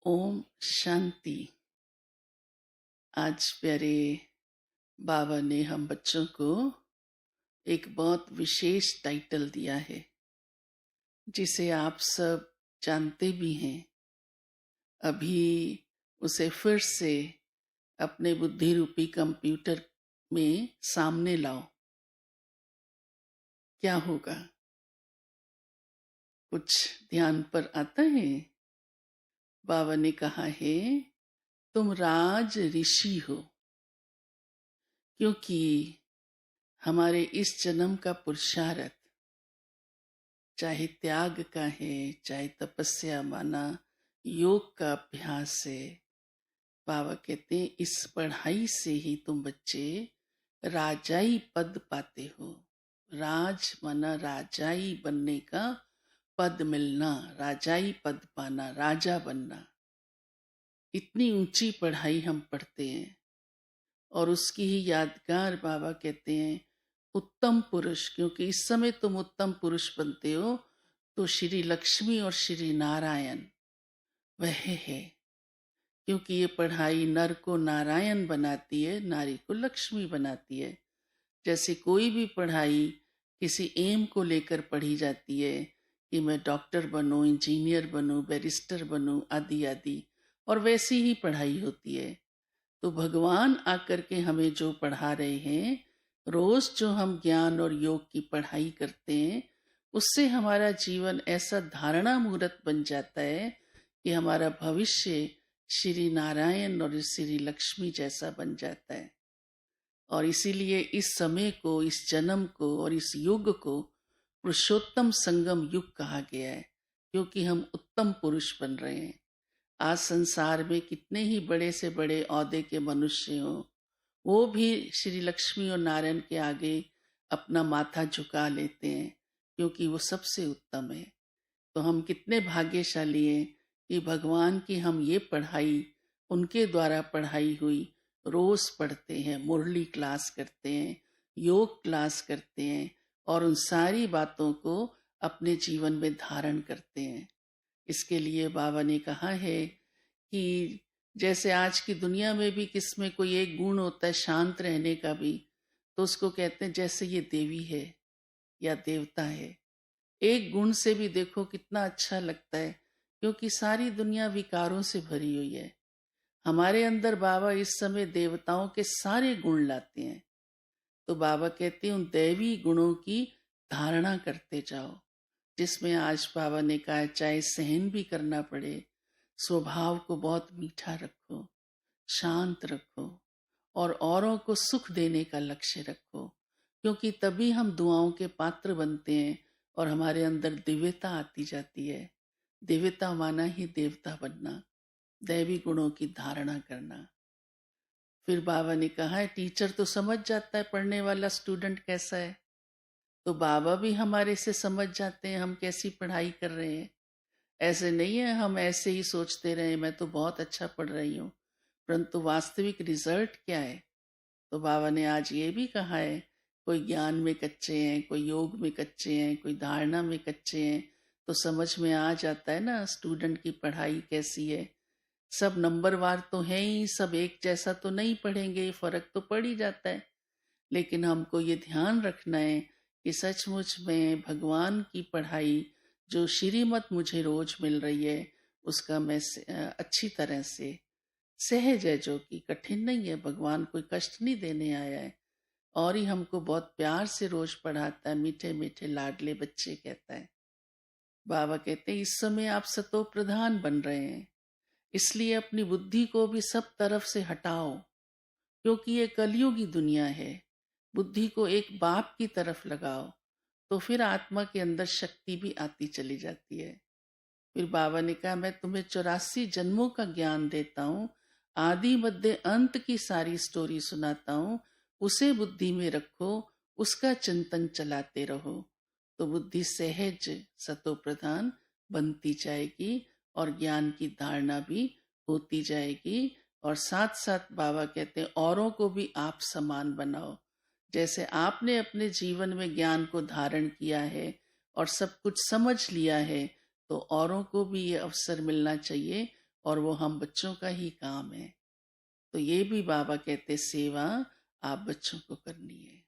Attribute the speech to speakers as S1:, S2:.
S1: ओम शांति। आज प्यारे बाबा ने हम बच्चों को एक बहुत विशेष टाइटल दिया है, जिसे आप सब जानते भी हैं। अभी उसे फिर से अपने बुद्धि रूपी कंप्यूटर में सामने लाओ। क्या होगा? कुछ ध्यान पर आता है? बाबा ने कहा है, तुम राज ऋषि हो, क्योंकि हमारे इस जन्म का पुरुषार्थ चाहे त्याग का है, चाहे तपस्या माना योग का अभ्यास है। बाबा कहते हैं इस पढ़ाई से ही तुम बच्चे राजाई पद पाते हो। राज माना राजाई बनने का पद मिलना, राजाई पद पाना, राजा बनना। इतनी ऊंची पढ़ाई हम पढ़ते हैं और उसकी ही यादगार बाबा कहते हैं उत्तम पुरुष, क्योंकि इस समय तुम उत्तम पुरुष बनते हो तो श्री लक्ष्मी और श्री नारायण वह है। क्योंकि ये पढ़ाई नर को नारायण बनाती है, नारी को लक्ष्मी बनाती है। जैसे कोई भी पढ़ाई किसी एम को लेकर पढ़ी जाती है कि मैं डॉक्टर बनूं, इंजीनियर बनूं, बैरिस्टर बनूं, आदि आदि, और वैसी ही पढ़ाई होती है। तो भगवान आकर के हमें जो पढ़ा रहे हैं, रोज जो हम ज्ञान और योग की पढ़ाई करते हैं, उससे हमारा जीवन ऐसा धारणा मुहूर्त बन जाता है कि हमारा भविष्य श्री नारायण और श्री लक्ष्मी जैसा बन जाता है। और इसीलिए इस समय को, इस जन्म को और इस युग को पुरुषोत्तम संगम युग कहा गया है, क्योंकि हम उत्तम पुरुष बन रहे हैं। आज संसार में कितने ही बड़े से बड़े औहदे के मनुष्य हों, वो भी श्री लक्ष्मी और नारायण के आगे अपना माथा झुका लेते हैं, क्योंकि वो सबसे उत्तम है। तो हम कितने भाग्यशाली हैं कि भगवान की हम ये पढ़ाई, उनके द्वारा पढ़ाई हुई रोज पढ़ते हैं, मुरली क्लास करते हैं, योग क्लास करते हैं और उन सारी बातों को अपने जीवन में धारण करते हैं। इसके लिए बाबा ने कहा है कि जैसे आज की दुनिया में भी किसमें कोई एक गुण होता है शांत रहने का भी, तो उसको कहते हैं जैसे ये देवी है या देवता है। एक गुण से भी देखो कितना अच्छा लगता है, क्योंकि सारी दुनिया विकारों से भरी हुई है। हमारे अंदर बाबा इस समय देवताओं के सारे गुण लाते हैं। तो बाबा कहते हैं उन दैवी गुणों की धारणा करते जाओ, जिसमें आज बाबा ने कहा चाहे सहन भी करना पड़े, स्वभाव को बहुत मीठा रखो, शांत रखो और औरों को सुख देने का लक्ष्य रखो, क्योंकि तभी हम दुआओं के पात्र बनते हैं और हमारे अंदर दिव्यता आती जाती है। दिव्यता माना ही देवता बनना, दैवी गुणों की धारणा करना। फिर बाबा ने कहा है टीचर तो समझ जाता है पढ़ने वाला स्टूडेंट कैसा है, तो बाबा भी हमारे से समझ जाते हैं हम कैसी पढ़ाई कर रहे हैं। ऐसे नहीं है हम ऐसे ही सोचते रहे मैं तो बहुत अच्छा पढ़ रही हूँ, परंतु वास्तविक रिजल्ट क्या है। तो बाबा ने आज ये भी कहा है कोई ज्ञान में कच्चे हैं, कोई योग में कच्चे हैं, कोई धारणा में कच्चे हैं, तो समझ में आ जाता है ना स्टूडेंट की पढ़ाई कैसी है। सब नंबरवार तो है ही, सब एक जैसा तो नहीं पढ़ेंगे, फर्क तो पड़ ही जाता है। लेकिन हमको ये ध्यान रखना है कि सचमुच में भगवान की पढ़ाई जो श्रीमत मुझे रोज मिल रही है, उसका मैं अच्छी तरह से सहज है, जो कि कठिन नहीं है। भगवान कोई कष्ट नहीं देने आया है और ही हमको बहुत प्यार से रोज पढ़ाता है, मीठे मीठे लाडले बच्चे कहता है। बाबा कहते हैं इस समय आप सतो प्रधान बन रहे हैं, इसलिए अपनी बुद्धि को भी सब तरफ से हटाओ, क्योंकि ये कलयुगी दुनिया है। बुद्धि को एक बाप की तरफ लगाओ, तो फिर आत्मा के अंदर शक्ति भी आती चली जाती है। फिर बाबा ने कहा मैं तुम्हें 84 जन्मों का ज्ञान देता हूँ, आदि मध्य अंत की सारी स्टोरी सुनाता हूँ, उसे बुद्धि में रखो, उसका चिंतन चलाते रहो, तो बुद्धि सहज सतो प्रधान बनती जाएगी और ज्ञान की धारणा भी होती जाएगी। और साथ साथ बाबा कहते हैं औरों को भी आप समान बनाओ। जैसे आपने अपने जीवन में ज्ञान को धारण किया है और सब कुछ समझ लिया है, तो औरों को भी ये अवसर मिलना चाहिए, और वो हम बच्चों का ही काम है। तो ये भी बाबा कहते सेवा आप बच्चों को करनी है।